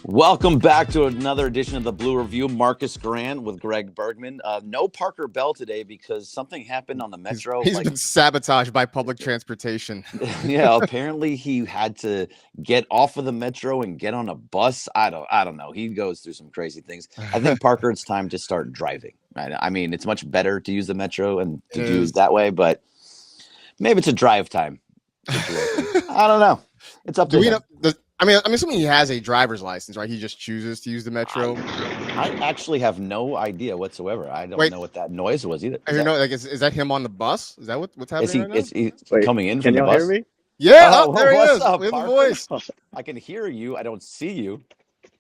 Welcome back to another edition of the Blue Review. Marcus Grant with Greg Bergman. No Parker Bell today because something happened on the Metro. He's been sabotaged by public transportation. Yeah, apparently he had to get off of the Metro and get on a bus. I don't know. He goes through some crazy things. I think, Parker, it's time to start driving. Right? I mean, it's much better to use the Metro and to do it that way, but maybe it's a drive time situation. I don't know. It's up to him. I'm assuming he has a driver's license, right? He just chooses to use the Metro. I actually have no idea whatsoever. I don't know what that noise was either. Is that him on the bus? Is that what's happening is he coming in from the bus? Can y'all hear me? Yeah, there he is. Up, with the voice. I can hear you. I don't see you.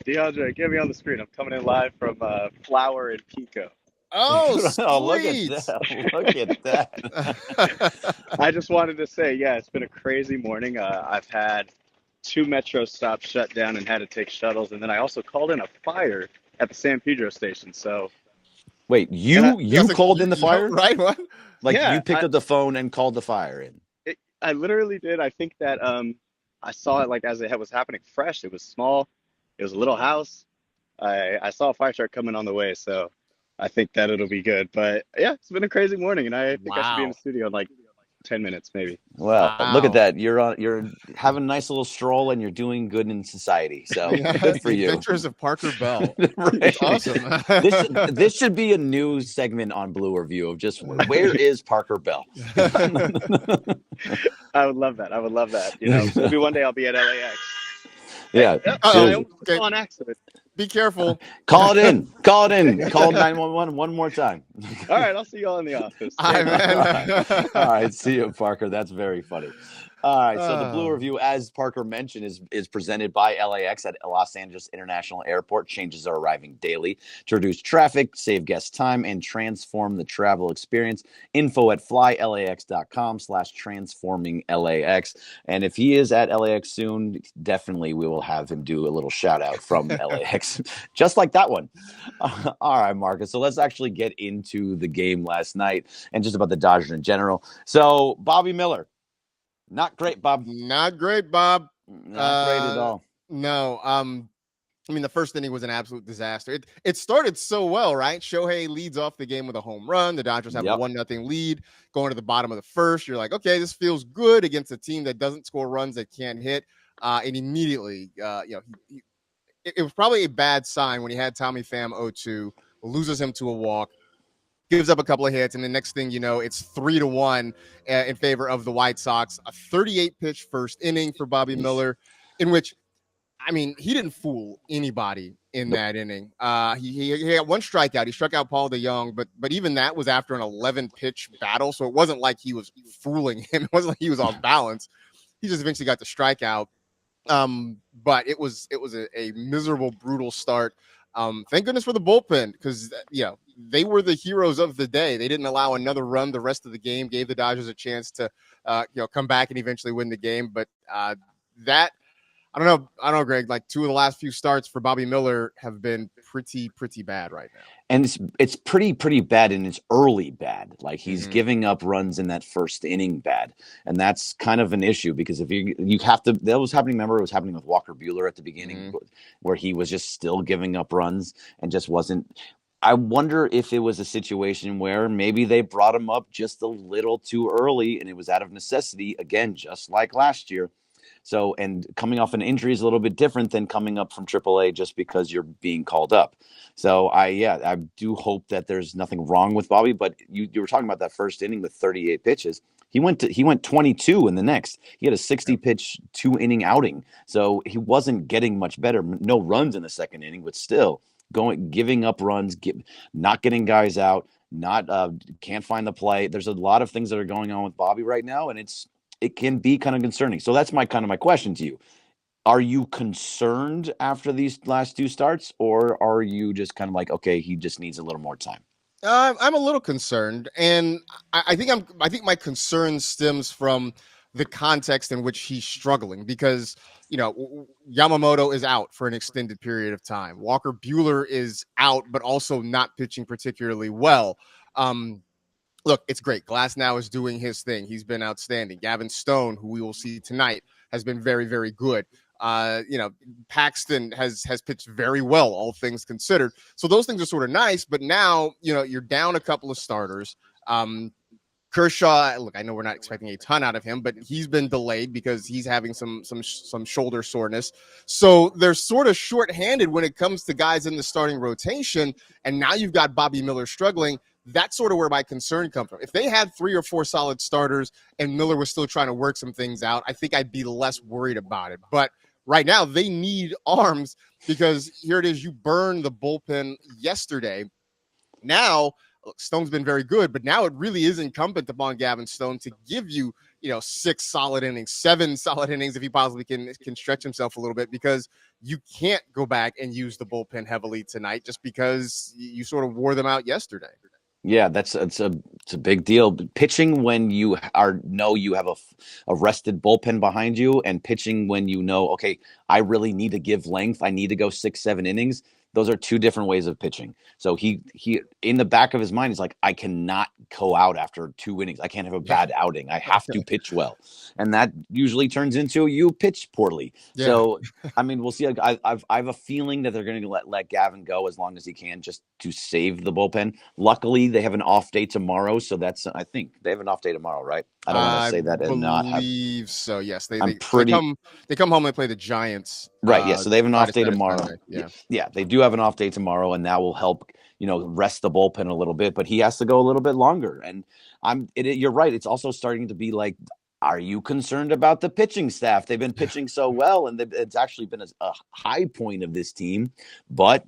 DeAndre, get me on the screen. I'm coming in live from Flower and Pico. Oh, sweet. Look at that. I just wanted to say, it's been a crazy morning. I've had 2 Metro stops shut down and had to take shuttles. And then I also called in a fire at the San Pedro station. So, wait, you called in the fire? Right? What? You picked up the phone and called the fire in? I literally did. I think that I saw it as it was happening fresh. It was small. It was a little house. I saw a fire truck coming on the way. So I think that it'll be good. But it's been a crazy morning. And I think I should be in the studio in 10 minutes, maybe. Well, look at that. You're having a nice little stroll and you're doing good in society. So good for you. Adventures of Parker Bell. Right. Awesome. This should be a new segment on Blue Review of just where is Parker Bell? I would love that. Maybe one day I'll be at LAX. Yeah. On accident. Be careful. Call it in. Call 911 one more time. All right, I'll see you all in the office. All right, man. All right, see you, Parker. That's very funny. All right, so the Blue Review, as Parker mentioned, is presented by LAX at Los Angeles International Airport. Changes are arriving daily to reduce traffic, save guest time, and transform the travel experience. Info at flylax.com/transforminglax. And if he is at LAX soon, definitely we will have him do a little shout out from LAX, just like that one. All right, Marcus. So let's actually get into the game last night and just about the Dodgers in general. So Bobby Miller. Not great, Bob. Not great, Bob. Not great at all. No. The first inning was an absolute disaster. It started so well, right? Shohei leads off the game with a home run. The Dodgers have a 1-0 lead going to the bottom of the first. You're like, okay, this feels good against a team that doesn't score runs, that can't hit. And immediately, it was probably a bad sign when he had Tommy Pham 0-2, loses him to a walk, gives up a couple of hits, and the next thing you know, it's 3-1 in favor of the White Sox. A 38-pitch first inning for Bobby Miller, in which, he didn't fool anybody in that inning. He had 1 strikeout. He struck out Paul DeJong, but even that was after an 11-pitch battle, so it wasn't like he was fooling him. It wasn't like he was off balance. He just eventually got the strikeout. But it was a miserable, brutal start. Thank goodness for the bullpen, because they were the heroes of the day. They didn't allow another run the rest of the game, gave the Dodgers a chance to come back and eventually win the game. But that, I don't know, Greg, 2 of the last few starts for Bobby Miller have been pretty bad right now. And it's pretty bad, and it's early bad. He's giving up runs in that first inning bad. And that's kind of an issue, because if you have to, that was happening. Remember, it was happening with Walker Buehler at the beginning, where he was just still giving up runs and just wasn't. I wonder if it was a situation where maybe they brought him up just a little too early and it was out of necessity, again, just like last year. So, and coming off an injury is a little bit different than coming up from AAA just because you're being called up. So I do hope that there's nothing wrong with Bobby, but you were talking about that first inning with 38 pitches. He went 22 in the next. He had a 60-pitch 2-inning outing. So he wasn't getting much better. No runs in the second inning, but still giving up runs, not getting guys out, can't find the play. There's a lot of things that are going on with Bobby right now, and it can be kind of concerning. So that's my question to you. Are you concerned after these last 2 starts, or are you just kind of like, okay, he just needs a little more time? I'm a little concerned, and I think my concern stems from the context in which he's struggling, because Yamamoto is out for an extended period of time. Walker Buehler is out, but also not pitching particularly well. Look, it's great. Glasnow is doing his thing. He's been outstanding. Gavin Stone, who we will see tonight, has been very, very good. Paxton has pitched very well, all things considered. So those things are sort of nice. But now, you're down a couple of starters. Kershaw, look, I know we're not expecting a ton out of him, but he's been delayed because he's having some shoulder soreness. So they're sort of shorthanded when it comes to guys in the starting rotation. And now you've got Bobby Miller struggling. That's sort of where my concern comes from. If they had 3 or 4 solid starters and Miller was still trying to work some things out, I think I'd be less worried about it. But right now they need arms, because here it is. You burned the bullpen yesterday. Now, look, Stone's been very good, but now it really is incumbent upon Gavin Stone to give you, 6 solid innings, 7 solid innings if he possibly can stretch himself a little bit, because you can't go back and use the bullpen heavily tonight just because you sort of wore them out yesterday. Yeah, it's a big deal. Pitching when you know you have a rested bullpen behind you, and pitching when you know, okay, I really need to give length. I need to go 6, 7 innings. Those are 2 different ways of pitching. So he in the back of his mind, he's like, I cannot go out after 2 innings. I can't have a bad outing. I have to pitch well, and that usually turns into you pitch poorly. Yeah. So I mean, we'll see. I have a feeling that they're going to let Gavin go as long as he can, just to save the bullpen. Luckily, they have an off day tomorrow, so I think they have an off day tomorrow, right? I don't want to say that and not have. I believe so. Yes, they come home and play the Giants. Right. Yeah. So they have an off day tomorrow. Yeah, they do have an off day tomorrow, and that will help, rest the bullpen a little bit. But he has to go a little bit longer. And you're right. It's also starting to be like, are you concerned about the pitching staff? They've been pitching so well, and it's actually been a high point of this team. But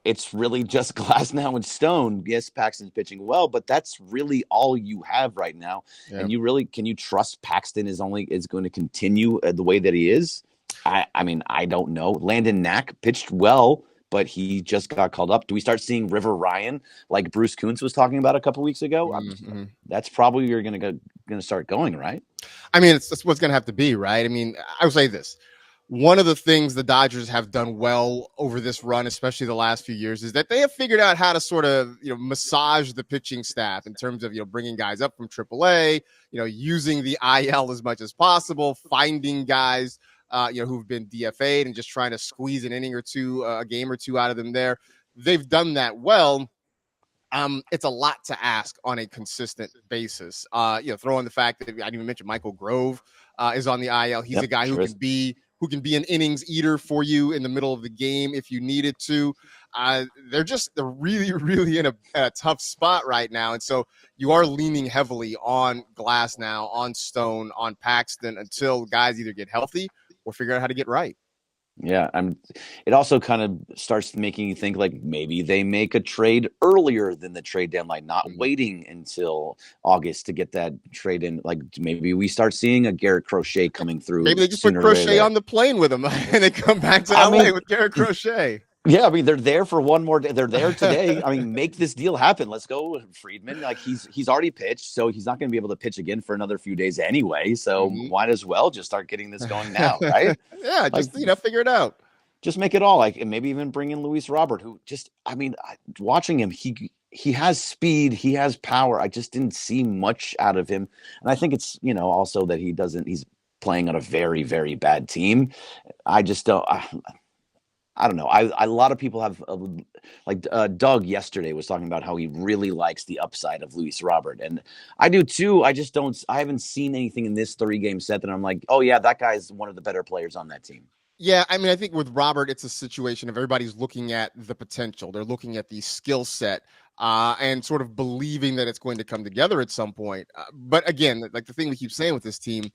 it's really just Glasnow and Stone. Yes, Paxton's pitching well, but that's really all you have right now. Yeah. And can you trust Paxton is going to continue the way that he is? I mean, I don't know. Landon Knack pitched well, but he just got called up. Do we start seeing River Ryan like Bruce Kuntz was talking about a couple weeks ago? Mm-hmm. That's probably you're going to start going, right? I mean, that's what's going to have to be, right? I mean, I would say this. One of the things the Dodgers have done well over this run, especially the last few years, is that they have figured out how to sort of, massage the pitching staff in terms of, bringing guys up from AAA, using the IL as much as possible, finding guys, who've been DFA'd and just trying to squeeze an inning or two, a game or two out of them there. They've done that well. It's a lot to ask on a consistent basis. Throw in the fact that I didn't even mention Michael Grove is on the IL. He's a guy who can be an innings eater for you in the middle of the game if you needed to. They're really, really in a tough spot right now. And so you are leaning heavily on Glasnow, on Stone, on Paxton until guys either get healthy or figure out how to get right. Yeah, it also kind of starts making you think like maybe they make a trade earlier than the trade deadline, not waiting until August to get that trade in. Like maybe we start seeing a Garrett Crochet coming through. Maybe they just put Crochet on the plane with them and they come back to LA with Garrett Crochet. Yeah, I mean they're there for one more day. They're there today. I mean, make this deal happen. Let's go, Freeman. Like he's already pitched, so he's not going to be able to pitch again for another few days anyway. So might as well just start getting this going now, right? Yeah, just figure it out. Just make it all and maybe even bring in Luis Robert, who watching him, he has speed, he has power. I just didn't see much out of him, and I think it's also that he's playing on a very, very bad team. I just don't. I don't know. A lot of people have Doug yesterday was talking about how he really likes the upside of Luis Robert, and I do too. I just don't. I haven't seen anything in this 3-game set that I'm like, oh yeah, that guy's one of the better players on that team. Yeah, I mean, I think with Robert, it's a situation of everybody's looking at the potential. They're looking at the skill set and sort of believing that it's going to come together at some point. But again, like the thing we keep saying with this team,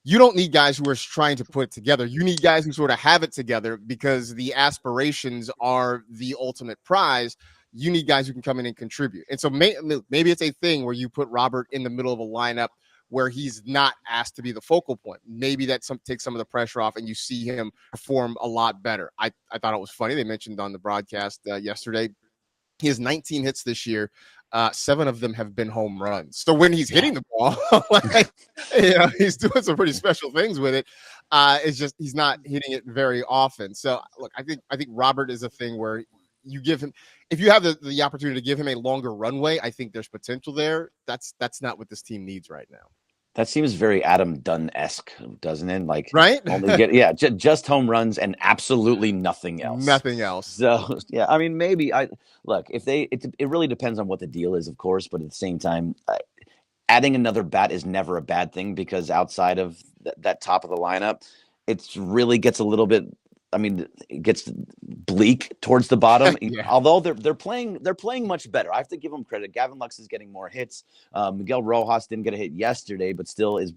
you don't need guys who are trying to put it together. You need guys who sort of have it together because the aspirations are the ultimate prize. You need guys who can come in and contribute. And so maybe it's a thing where you put Robert in the middle of a lineup where he's not asked to be the focal point. Maybe that takes some of the pressure off and you see him perform a lot better. I thought it was funny. They mentioned on the broadcast yesterday, he has 19 hits this year. 7 of them have been home runs. So when he's hitting the ball, he's doing some pretty special things with it. It's just he's not hitting it very often. So look, I think Robert is a thing where you give him, if you have the opportunity to give him a longer runway, I think there's potential there. That's not what this team needs right now. That seems very Adam Dunn-esque, doesn't it? Like, right? only get just home runs and absolutely nothing else. Nothing else. So yeah, I mean, maybe look if it really depends on what the deal is, of course. But at the same time, adding another bat is never a bad thing because outside of that top of the lineup, it really gets a little bit. I mean, it gets bleak towards the bottom. Yeah. Although they're playing much better. I have to give them credit. Gavin Lux is getting more hits. Miguel Rojas didn't get a hit yesterday, but still has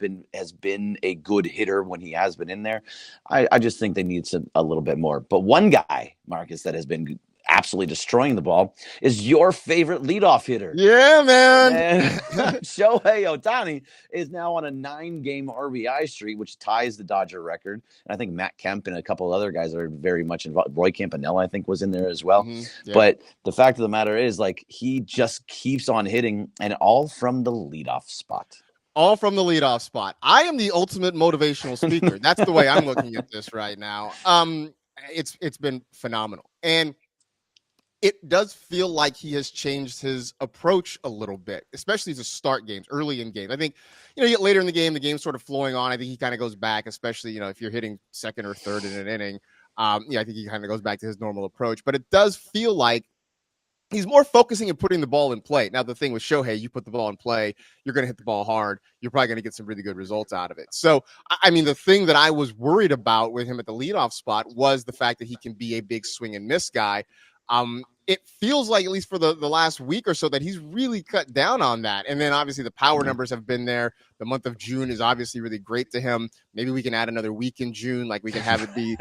been a good hitter when he has been in there. I just think they need a little bit more. But one guy, Marcus, that has been absolutely destroying the ball is your favorite leadoff hitter. Yeah, man. And Shohei Ohtani is now on a 9-game RBI streak, which ties the Dodger record. And I think Matt Kemp and a couple of other guys are very much involved. Roy Campanella, I think, was in there as well. Yeah. But the fact of the matter is, like, he just keeps on hitting, and all from the leadoff spot. All from the leadoff spot. I am the ultimate motivational speaker. That's the way I'm looking at this right now. It's been phenomenal. And it does feel like he has changed his approach a little bit, especially to start games, early in games. I think, you get later in the game's sort of flowing on. I think he kind of goes back, especially, if you're hitting second or third in an inning. I think he kind of goes back to his normal approach. But it does feel like he's more focusing and putting the ball in play. Now, the thing with Shohei, you put the ball in play, you're going to hit the ball hard. You're probably going to get some really good results out of it. So, I mean, the thing that I was worried about with him at the leadoff spot was the fact that he can be a big swing and miss guy. It feels like, at least for the last week or so, that he's really cut down on that. And then obviously the power numbers have been there. The month of June is obviously really great to him. Maybe we can add another week in June. Like we can have it be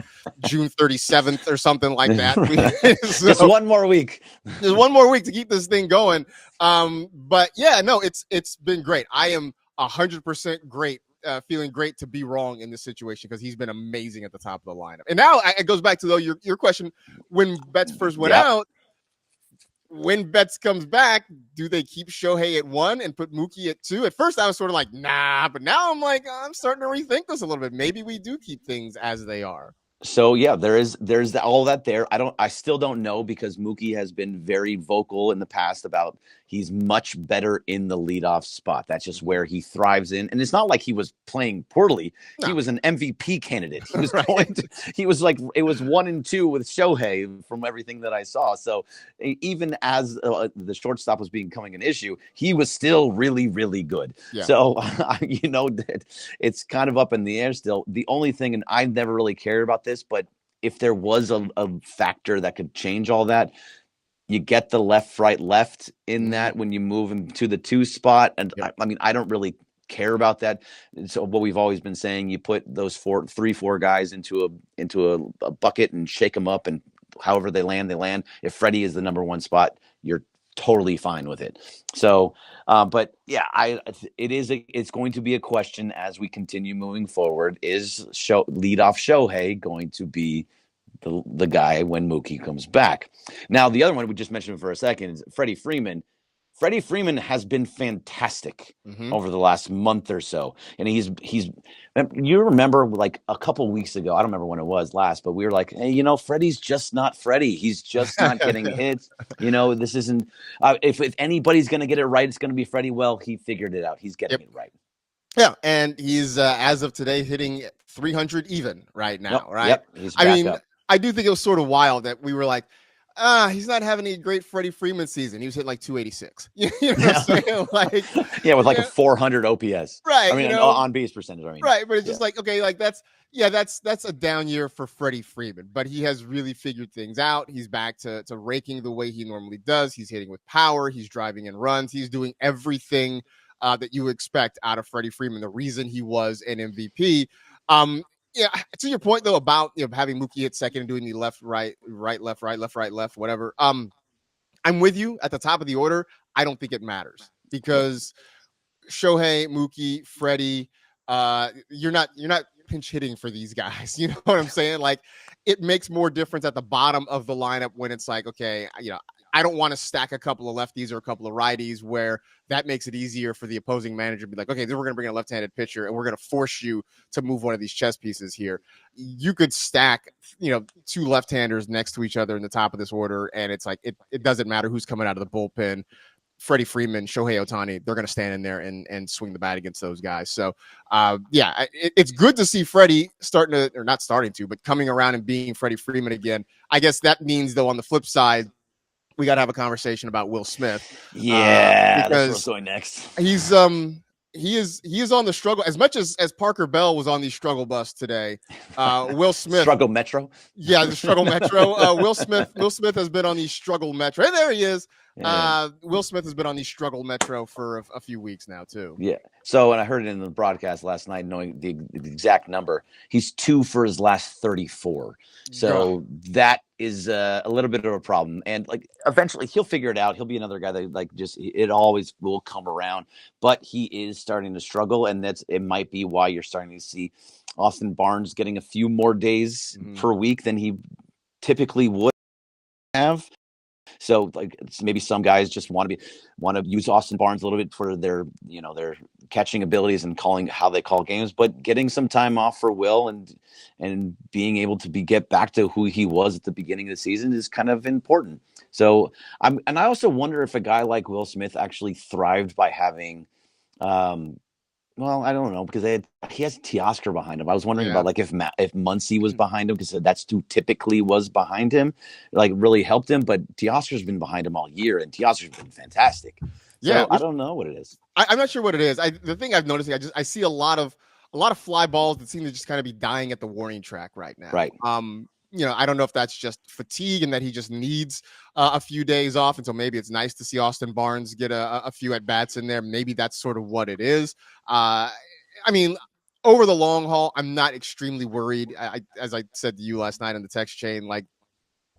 June 37th or something like that. So, just one more week. There's one more week to keep this thing going. But yeah, no, it's been great. I am 100% great. Feeling great to be wrong in this situation because he's been amazing at the top of the lineup. And now it goes back to though your question when Betts first went out. When Betts comes back, do they keep Shohei at 1 and put Mookie at 2? At first, I was sort of like, nah, but now I'm like, I'm starting to rethink this a little bit. Maybe we do keep things as they are. So yeah, there's all that there. I still don't know because Mookie has been very vocal in the past about he's much better in the leadoff spot. That's just where he thrives in. And it's not like he was playing poorly. No. He was an MVP candidate. He was he was like, it was 1 and 2 with Shohei from everything that I saw. So even as the shortstop was becoming an issue, he was still really, really good. Yeah. So, it's kind of up in the air still. The only thing, and I never really cared about this, but if there was a factor that could change all that, you get the left, right, left in that when you move into the 2 spot. And I mean, I don't really care about that. So what we've always been saying, you put those 4 guys into a bucket and shake them up, and however they land, they land. If Freddie is the number 1 spot, you're totally fine with it. So, but yeah, it's going to be a question as we continue moving forward. Is leadoff Shohei going to be the guy when Mookie comes back? Now, the other one we just mentioned for a second is Freddy Freeman. Freddy Freeman has been fantastic over the last month or so. And he's you remember like a couple weeks ago, I don't remember when it was last, but we were like, hey, Freddie's just not Freddie. He's just not getting hits. This isn't if anybody's going to get it right, it's going to be Freddie. Well, he figured it out. He's getting it right. Yeah, and he's as of today hitting 300 even right now, right? Yep, he's back up. I do think it was sort of wild that we were like, he's not having a great Freddie Freeman season. He was hitting like 286. You know what I'm saying? Like, with like a 400 OPS. Right. I mean, on base percentage. Right. But it's just like, okay, like that's a down year for Freddie Freeman, but he has really figured things out. He's back to raking the way he normally does. He's hitting with power. He's driving in runs. He's doing everything that you expect out of Freddie Freeman. The reason he was an MVP. Yeah, to your point though about having Mookie hit second and doing the left, right, left, whatever. I'm with you at the top of the order. I don't think it matters because Shohei, Mookie, Freddie, you're not pinch hitting for these guys. You know what I'm saying? Like it makes more difference at the bottom of the lineup when it's like, okay, I don't want to stack a couple of lefties or a couple of righties where that makes it easier for the opposing manager to be like, okay, then we're going to bring a left-handed pitcher and we're going to force you to move one of these chess pieces here. You could stack, 2 left-handers next to each other in the top of this order. And it's like, it doesn't matter who's coming out of the bullpen. Freddie Freeman, Shohei Ohtani, they're going to stand in there and swing the bat against those guys. So, it's good to see Freddie not starting to, but coming around and being Freddie Freeman again. I guess that means, though, on the flip side, we got to have a conversation about Will Smith. Yeah, that's where I was going next. He is on the struggle as much as Parker Bell was on the struggle bus today. Will Smith struggle metro. Yeah, the struggle metro. Will Smith has been on the struggle metro. And there he is. Yeah. Will Smith has been on the struggle metro for a few weeks now too. Yeah. So, and I heard it in the broadcast last night, knowing the exact number, he's 2 for his last 34. So that is a little bit of a problem. And like eventually he'll figure it out. He'll be another guy that it always will come around. But he is starting to struggle, and it might be why you're starting to see Austin Barnes getting a few more days per week than he typically would have. So like maybe some guys just want to use Austin Barnes a little bit for their catching abilities and how they call games, but getting some time off for Will and being able to get back to who he was at the beginning of the season is kind of important. So I also wonder if a guy like Will Smith actually thrived by having well, I don't know, because he has Teoscar behind him. I was wondering about like if Muncy was behind him, because that's who typically was behind him, like really helped him. But Teoscar's been behind him all year, and Teoscar's been fantastic. So I don't know what it is. I'm not sure what it is. The thing I've noticed, I see a lot of fly balls that seem to just kind of be dying at the warning track right now. Right. I don't know if that's just fatigue and that he just needs a few days off. And so maybe it's nice to see Austin Barnes get a few at-bats in there. Maybe that's sort of what it is. I mean, over the long haul, I'm not extremely worried. As I said to you last night on the text chain, like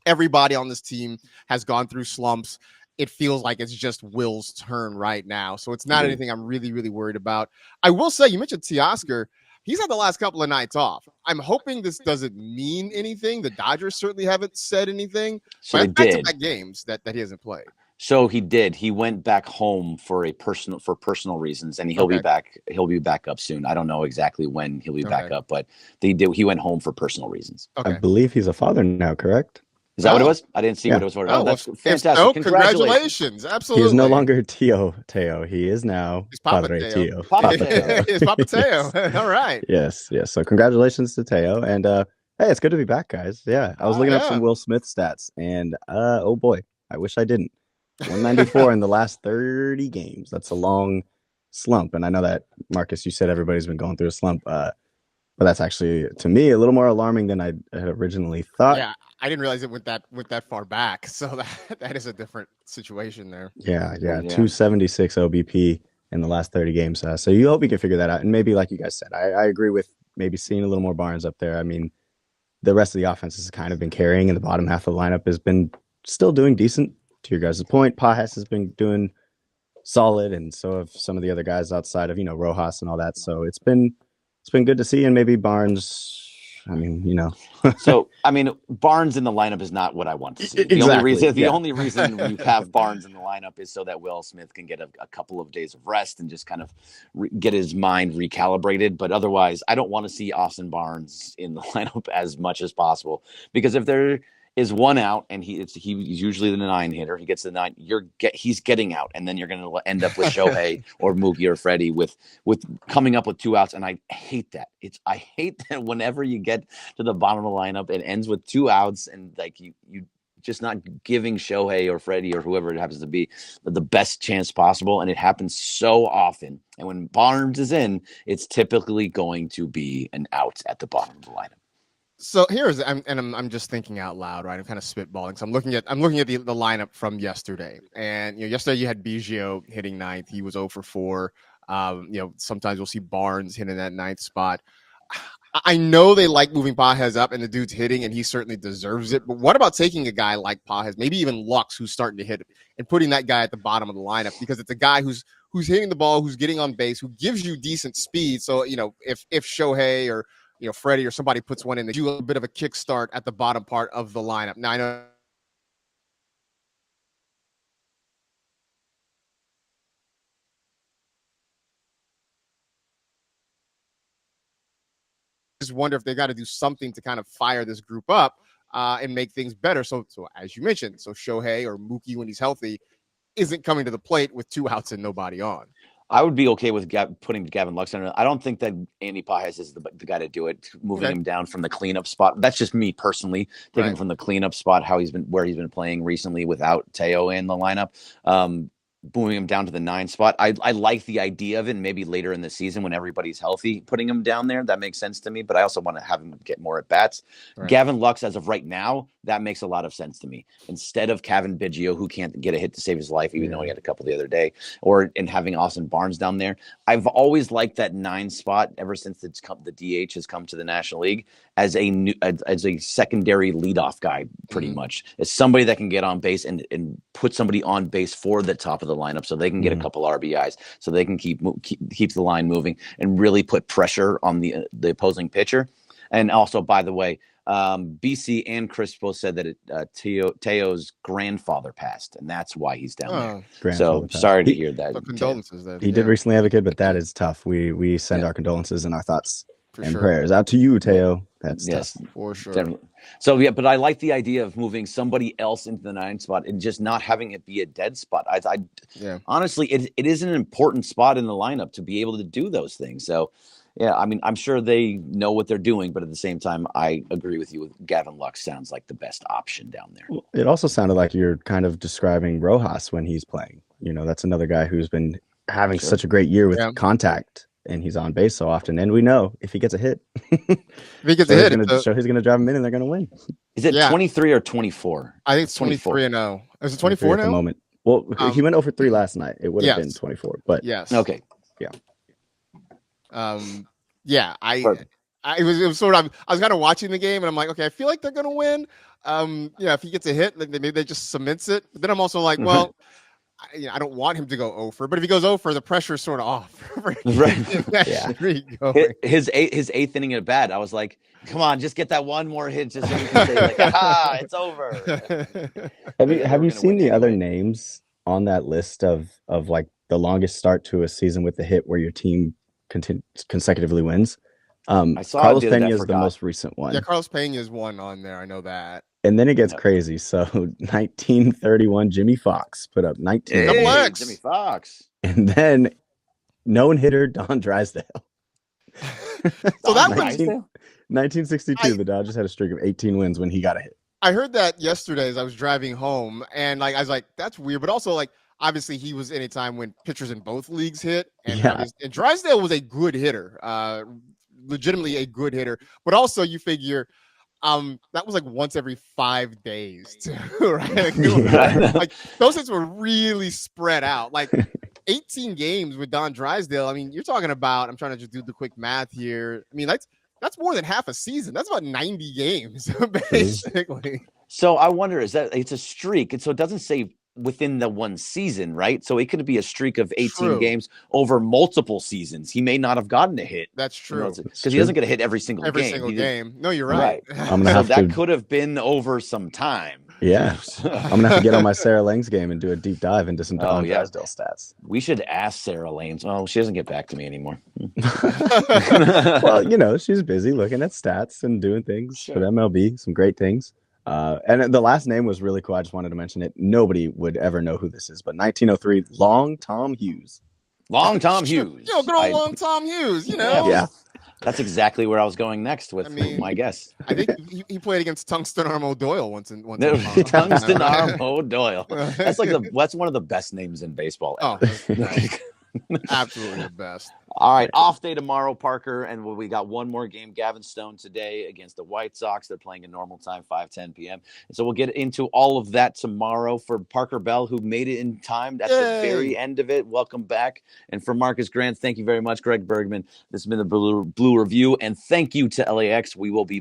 everybody on this team has gone through slumps. It feels like it's just Will's turn right now. So it's not anything I'm really, really worried about. I will say, you mentioned Teoscar. He's had the last couple of nights off. I'm hoping this doesn't mean anything. The Dodgers certainly haven't said anything. So they did. Back-to-back games that he hasn't played. So he did. He went back home for personal reasons, and he'll be back. He'll be back up soon. I don't know exactly when he'll be back up, but he went home for personal reasons. Okay. I believe he's a father now, correct? Is that what it was? I didn't see what it was for. That's fantastic. So, congratulations. Absolutely. He is no longer Teo. He is now Padre Teo. It's Papa Teo. All right. Yes. So congratulations to Teo. And hey, it's good to be back, guys. Yeah. I was looking up some Will Smith stats, and oh boy, I wish I didn't. 194 in the last 30 games. That's a long slump. And I know that, Marcus, you said everybody's been going through a slump. But that's actually, to me, a little more alarming than I had originally thought. Yeah, I didn't realize it went that far back. So that is a different situation there. Yeah. 276 OBP in the last 30 games. So you hope we can figure that out. And maybe, like you guys said, I agree with maybe seeing a little more Barnes up there. I mean, the rest of the offense has kind of been carrying, and the bottom half of the lineup has been still doing decent. To your guys' point, Pajas has been doing solid, and so have some of the other guys outside of Rojas and all that. So it's been good to see, and maybe Barnes. I mean, So I mean, Barnes in the lineup is not what I want to see. The only reason you have Barnes in the lineup is so that Will Smith can get a couple of days of rest and just kind of get his mind recalibrated. But otherwise, I don't want to see Austin Barnes in the lineup as much as possible, because if there is one out and he's usually the 9 hitter, he gets the 9, he's getting out, and then you're going to end up with Shohei or Mookie or Freddie with coming up with 2 outs. And I hate that. I hate that whenever you get to the bottom of the lineup, it ends with 2 outs, and like you just not giving Shohei or Freddie or whoever it happens to be the best chance possible. And it happens so often. And when Barnes is in, it's typically going to be an out at the bottom of the lineup. So I'm just thinking out loud, right? I'm kind of spitballing. So I'm looking at the lineup from yesterday, and yesterday you had Biggio hitting 9th. He was 0 for 4. Sometimes we'll see Barnes hitting that 9th spot. I know they like moving Pajas up, and the dude's hitting, and he certainly deserves it. But what about taking a guy like Pajas, maybe even Lux, who's starting to hit it, and putting that guy at the bottom of the lineup, because it's a guy who's hitting the ball, who's getting on base, who gives you decent speed. So if Shohei or Freddie or somebody puts one in, they do a bit of a kickstart at the bottom part of the lineup. Now I know just wonder if they got to do something to kind of fire this group up and make things better. So as you mentioned, so Shohei or Mookie, when he's healthy, isn't coming to the plate with 2 outs and nobody on. I would be okay with putting Gavin Lux in. I don't think that Andy Pajes is the guy to do it, moving him down from the cleanup spot. That's just me personally, taking him from the cleanup spot, where he's been playing recently without Teo in the lineup. Moving him down to the 9 spot. I like the idea of it. Maybe later in the season when everybody's healthy, putting him down there, that makes sense to me. But I also want to have him get more at bats. Right. Gavin Lux, as of right now, that makes a lot of sense to me. Instead of Kevin Biggio, who can't get a hit to save his life, even though he had a couple the other day, and having Austin Barnes down there. I've always liked that 9 spot ever since the DH has come to the National League as a secondary leadoff guy, pretty much. As somebody that can get on base and put somebody on base for the top of the lineup so they can get a couple RBIs, so they can keep the line moving and really put pressure on the opposing pitcher. And also, by the way, BC and Chris both said that Teo's grandfather passed, and that's why he's down there. So sorry to hear that. So condolences. He did recently have a kid, but that is tough. We send our condolences and our thoughts and prayers out to you, Teo. That's tough. For sure. Definitely. So but I like the idea of moving somebody else into the 9 spot and just not having it be a dead spot. Honestly, it is an important spot in the lineup to be able to do those things. So. Yeah, I mean, I'm sure they know what they're doing, but at the same time, I agree with you. Gavin Lux sounds like the best option down there. Well, it also sounded like you're kind of describing Rojas when he's playing. That's another guy who's been having such a great year with contact, and he's on base so often. And we know if he gets a hit, he's going to drive him in, and they're going to win. Is it 23 or 24? I think it's 23-0. Is it 24 now? At the moment. Well, he went over 3 last night. It would have been 24, but yes. Okay. Yeah. It was sort of, I was kind of watching the game and I'm like, okay, I feel like they're going to win. If he gets a hit, maybe they just cements it. But then I'm also like, well, I don't want him to go over, but if he goes over, the pressure's sort of off. His 8th inning at bat, I was like, come on, just get that one more hit, just so we can say like, it's over. Have you seen the other names on that list of like the longest start to a season with the hit where your team consecutively wins? I saw Carlos Pena is the most recent one. Yeah, Carlos Pena is one on there. I know that. And then it gets crazy. So 1931, Jimmy Fox put up 19. Jimmy Fox. And then no-hitter Don Drysdale. So that 1962, the Dodgers had a streak of 18 wins when he got a hit. I heard that yesterday as I was driving home, and I was like, that's weird. But also, obviously, he was any time when pitchers in both leagues hit, and Drysdale was a good hitter, legitimately a good hitter. But also, you figure that was once every 5 days, too, right? Those hits were really spread out. 18 games with Don Drysdale. I mean, you're talking about. I'm trying to just do the quick math here. I mean, that's more than half a season. That's about 90 games, basically. So I wonder, is that it's a streak, and so it doesn't say within the one season, right? So it could be a streak of 18 games over multiple seasons. He may not have gotten a hit. That's true. Because he doesn't get a hit every single game. No, you're right. That could have been over some time. Yeah. I'm going to have to get on my Sarah Langs game and do a deep dive into some Don Drysdale stats. We should ask Sarah Langs. Oh, she doesn't get back to me anymore. Well, she's busy looking at stats and doing things for MLB, some great things. And the last name was really cool. I just wanted to mention it. Nobody would ever know who this is, but 1903, Long Tom Hughes. Long Tom Hughes. Good old Long Tom Hughes, Yeah. That's exactly where I was going next with my guess. I think he played against Tungsten Arm O'Doyle once in Tungsten Arm O'Doyle. That's that's one of the best names in baseball ever. Absolutely the best. All right, off day tomorrow, Parker, and we got one more game. Gavin Stone today against the White Sox. They're playing in normal time, 5:10 p.m. And so we'll get into all of that tomorrow. For Parker Bell, who made it in time at the very end of it, welcome back. And for Marcus Grant, thank you very much. Greg Bergman, this has been the Blue Review, and thank you to LAX. We will be